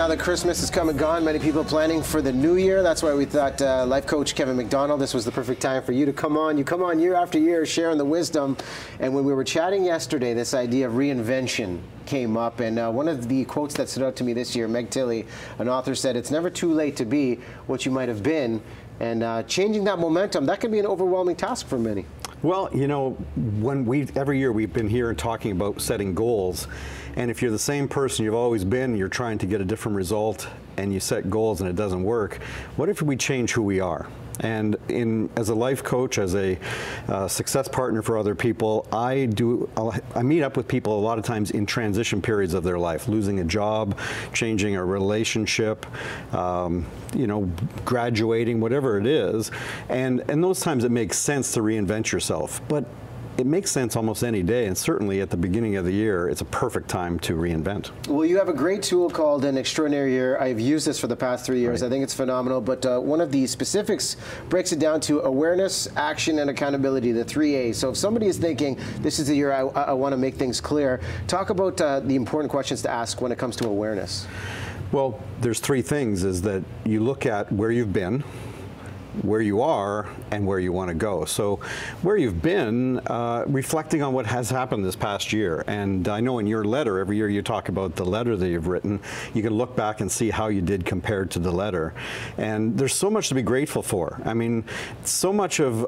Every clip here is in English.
Now that Christmas is come and gone, many people planning for the new year. That's why we thought life coach Kevin McDonald, this was the perfect time for you to come on. You come on year after year sharing the wisdom. And when we were chatting yesterday, this idea of reinvention came up. And one of the quotes that stood out to me this year, Meg Tilly, an author, said, "It's never too late to be what you might have been." And changing that momentum, that can be an overwhelming task for many. Well, you know, every year we've been here talking about setting goals, and if you're the same person you've always been, you're trying to get a different result, and you set goals and it doesn't work, what if we change who we are? And as a life coach, as a success partner for other people, I meet up with people a lot of times in transition periods of their life, losing a job, changing a relationship, you know, graduating, whatever it is. And those times it makes sense to reinvent yourself. But it makes sense almost any day, and certainly at the beginning of the year, it's a perfect time to reinvent. Well, you have a great tool called An Extraordinary Year. I've used this for the past 3 years. Right. I think it's phenomenal, but one of the specifics breaks it down to awareness, action, and accountability, the 3 A's. So if somebody is thinking, this is the year I want to make things clear, talk about the important questions to ask when it comes to awareness. Well, there's 3 things, is that you look at where you've been, where you are, and where you want to go. So where you've been, reflecting on what has happened this past year. And I know in your letter, every year you talk about the letter that you've written. You can look back and see how you did compared to the letter. And there's so much to be grateful for. I mean, so much of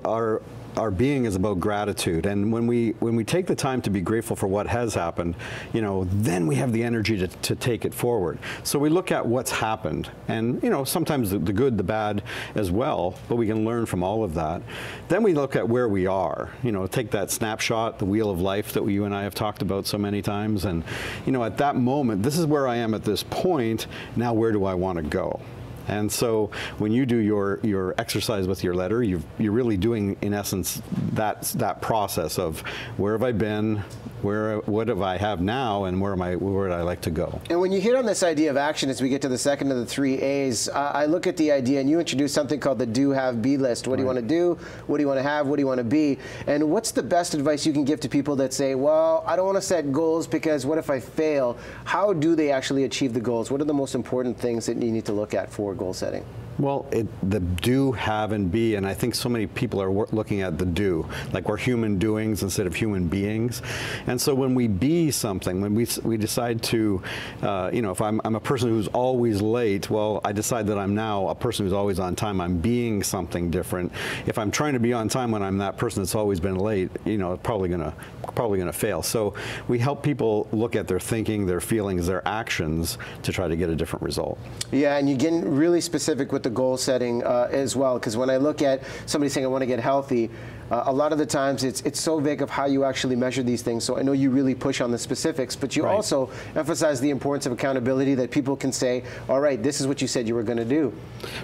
our being is about gratitude, and when we take the time to be grateful for what has happened, you know, then we have the energy to take it forward. So we look at what's happened, and you know, sometimes the good, the bad as well, but we can learn from all of that. Then we look at where we are, you know, take that snapshot, the wheel of life that you and I have talked about so many times, and you know, at that moment, this is where I am at this point, now where do I want to go? And so when you do your exercise with your letter, you're really doing, in essence, that process of where have I been, what do I have now, and where would I like to go? And when you hit on this idea of action, as we get to the second of the 3 A's, I look at the idea, and you introduce something called the do, have, be list. What do you want to do? What do you want to have? What do you want to be? And what's the best advice you can give to people that say, well, I don't want to set goals because what if I fail? How do they actually achieve the goals? What are the most important things that you need to look at for goal setting? Well, the do, have, and be, and I think so many people are looking at the do, like we're human doings instead of human beings. And so when we be something, when we decide to, you know, if I'm a person who's always late, well, I decide that I'm now a person who's always on time. I'm being something different. If I'm trying to be on time when I'm that person that's always been late, you know, it's probably gonna fail. So we help people look at their thinking, their feelings, their actions to try to get a different result. Yeah, and you get really specific with the goal setting as well, because when I look at somebody saying I want to get healthy, a lot of the times it's so vague of how you actually measure these things. So I know you really push on the specifics, but you also emphasize the importance of accountability, that people can say, all right, this is what you said you were going to do.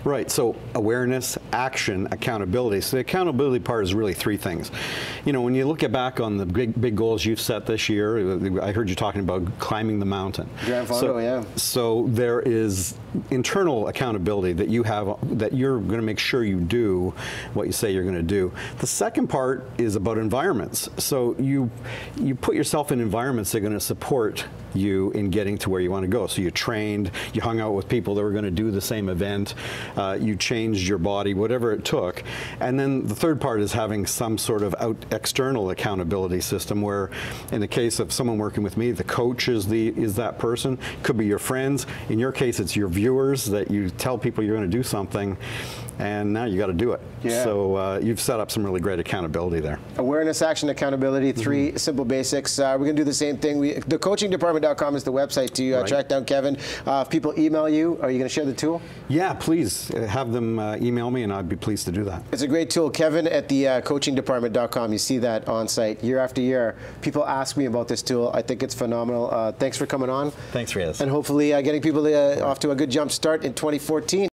Right, so awareness, action, accountability. So the accountability part is really 3 things. You know, when you look back on the big goals you've set this year, I heard you talking about climbing the mountain. Grand Fondo, yeah. So there is internal accountability that you have, that you're going to make sure you do what you say you're going to do. The second part is about environments. So you put yourself in environments that are going to support you in getting to where you want to go. So you trained, you hung out with people that were going to do the same event, you changed your body, whatever it took. And then the third part is having some sort of external accountability system where, in the case of someone working with me, the coach is that person. Could be your friends. In your case, it's your viewers, that you tell people you're going to do something, and now you got to do it. Yeah. So you've set up some really great accountability there. Awareness, action, accountability, 3 simple basics. We're going to do the same thing. Thecoachingdepartment.com is the website to track down Kevin. If people email you, are you going to share the tool? Yeah, please have them email me, and I'd be pleased to do that. It's a great tool. Kevin at thecoachingdepartment.com. You see that on site year after year. People ask me about this tool. I think it's phenomenal. Thanks for coming on. Thanks, Riaz. And hopefully getting people off to a good jump start in 2014.